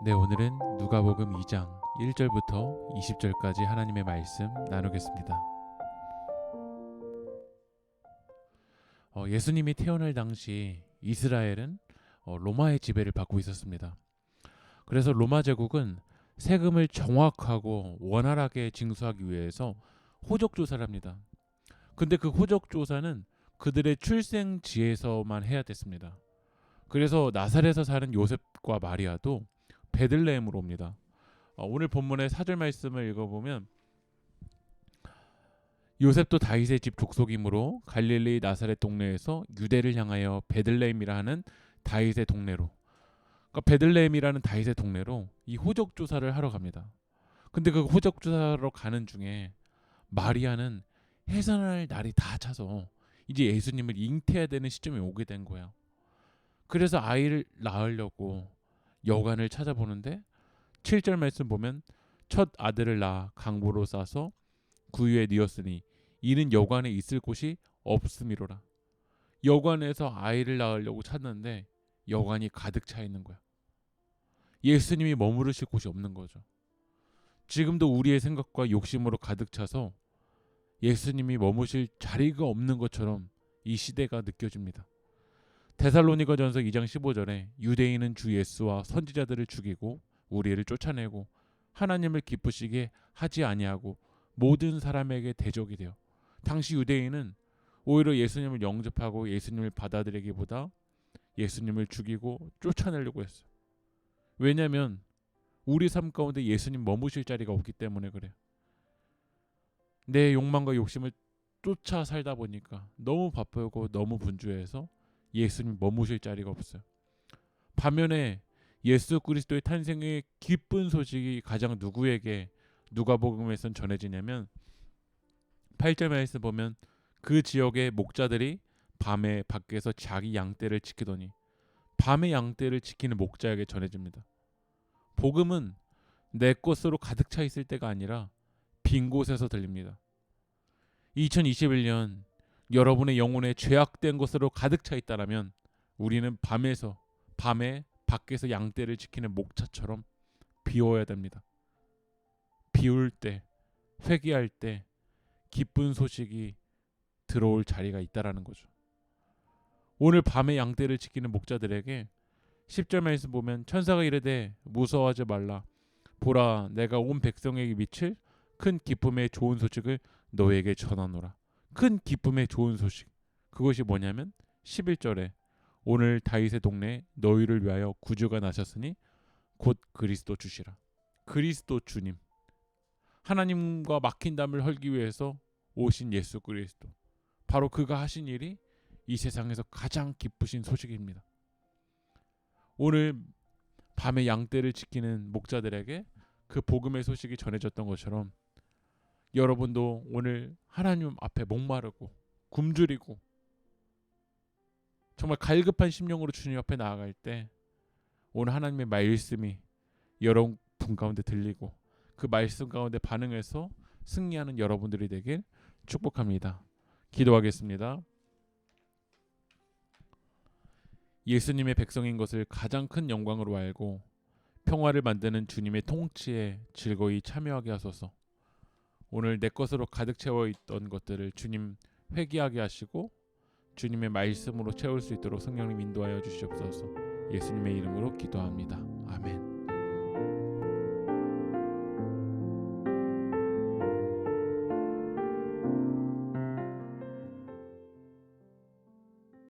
네, 오늘은 누가복음 2장 1절부터 20절까지 하나님의 말씀 나누겠습니다. 예수님이 태어날 당시 이스라엘은 로마의 지배를 받고 있었습니다. 그래서 로마 제국은 세금을 정확하고 원활하게 징수하기 위해서 호적 조사를 합니다. 근데 그 호적 조사는 그들의 출생지에서만 해야 됐습니다. 그래서 나사렛에서 사는 요셉과 마리아도 베들레헴으로 옵니다. 오늘 본문의 4절 말씀을 읽어보면 요셉도 다윗의 집 족속이므로 갈릴리 나사렛 동네에서 유대를 향하여 베들레헴이라 하는 다윗의 동네로, 그러니까 베들레헴이라는 다윗의 동네로 이 호적 조사를 하러 갑니다. 근데 그 호적 조사로 가는 중에 마리아는 해산할 날이 다 차서 이제 예수님을 잉태해야 되는 시점이 오게 된 거야. 그래서 아이를 낳으려고 여관을 찾아보는데 7절 말씀 보면 첫 아들을 낳아 강보로 싸서 구유에 뉘었으니 이는 여관에 있을 곳이 없음이로라. 여관에서 아이를 낳으려고 찾는데 여관이 가득 차 있는 거야. 예수님이 머무르실 곳이 없는 거죠. 지금도 우리의 생각과 욕심으로 가득 차서 예수님이 머무실 자리가 없는 것처럼 이 시대가 느껴집니다. 데살로니가전서 2장 15절에 유대인은 주 예수와 선지자들을 죽이고 우리를 쫓아내고 하나님을 기쁘시게 하지 아니하고 모든 사람에게 대적이 되어, 당시 유대인은 오히려 예수님을 영접하고 예수님을 받아들이기보다 예수님을 죽이고 쫓아내려고 했어요. 왜냐하면 우리 삶 가운데 예수님 머무실 자리가 없기 때문에 그래요. 내 욕망과 욕심을 쫓아 살다 보니까 너무 바쁘고 너무 분주해서 예수님 머무실 자리가 없어요. 반면에 예수 그리스도의 탄생의 기쁜 소식이 가장 누구에게 누가복음에선 전해지냐면 8절 말씀 보면 그 지역의 목자들이 밤에 밖에서 자기 양떼를 지키더니, 밤에 양떼를 지키는 목자에게 전해집니다. 복음은 내 것으로 가득 차 있을 때가 아니라 빈 곳에서 들립니다. 2021년 여러분의 영혼에 죄악된 것으로 가득 차 있다라면 우리는 밤에 밖에서 양떼를 지키는 목자처럼 비워야 됩니다. 비울 때, 회개할 때 기쁜 소식이 들어올 자리가 있다라는 거죠. 오늘 밤에 양떼를 지키는 목자들에게 10절 말씀 보면 천사가 이르되 무서워하지 말라. 보라, 내가 온 백성에게 미칠 큰 기쁨의 좋은 소식을 너에게 전하노라. 큰 기쁨의 좋은 소식. 그것이 뭐냐면 11절에 오늘 다윗의 동네에 너희를 위하여 구주가 나셨으니 곧 그리스도 주시라. 그리스도 주님. 하나님과 막힌 담을 헐기 위해서 오신 예수 그리스도. 바로 그가 하신 일이 이 세상에서 가장 기쁘신 소식입니다. 오늘 밤에 양떼를 지키는 목자들에게 그 복음의 소식이 전해졌던 것처럼 여러분도 오늘 하나님 앞에 목마르고 굶주리고 정말 갈급한 심령으로 주님 앞에 나아갈 때 오늘 하나님의 말씀이 여러분 가운데 들리고 그 말씀 가운데 반응해서 승리하는 여러분들이 되길 축복합니다. 기도하겠습니다. 예수님의 백성인 것을 가장 큰 영광으로 알고 평화를 만드는 주님의 통치에 즐거이 참여하게 하소서. 오늘 내 것으로 가득 채워 있던 것들을 주님 회개하게 하시고 주님의 말씀으로 채울 수 있도록 성령님 인도하여 주시옵소서. 예수님의 이름으로 기도합니다. 아멘.